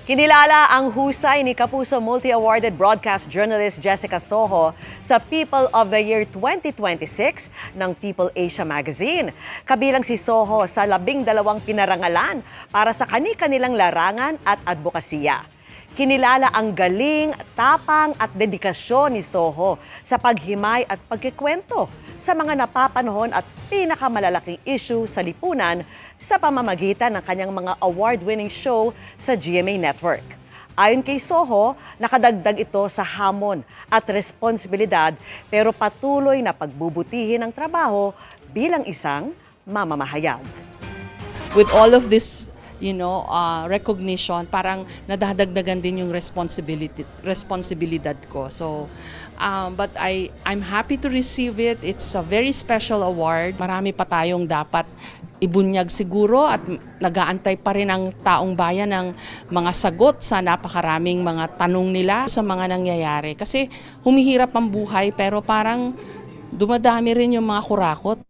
Kinilala ang husay ni Kapuso multi-awarded broadcast journalist Jessica Soho sa People of the Year 2026 ng People Asia Magazine. Kabilang si Soho sa 12 pinarangalan para sa kani-kanilang larangan at advokasya. Kinilala ang galing, tapang at dedikasyon ni Soho sa paghimay at pagkikwento sa mga napapanahon at pinakamalalaking issue sa lipunan sa pamamagitan ng kanyang mga award-winning show sa GMA Network. Ayon kay Soho, nakadagdag ito sa hamon at responsibilidad pero patuloy na pagbubutihin ang trabaho bilang isang mamamahayag. With all of this, recognition, parang nadadagdagan din yung responsibilidad ko. So, but I'm happy to receive it. It's a very special award. Marami pa tayong dapat ibunyag siguro at nag-aantay pa rin ang taong bayan ng mga sagot sa napakaraming mga tanong nila sa mga nangyayari. Kasi humihirap ang buhay pero parang dumadami rin yung mga kurakot.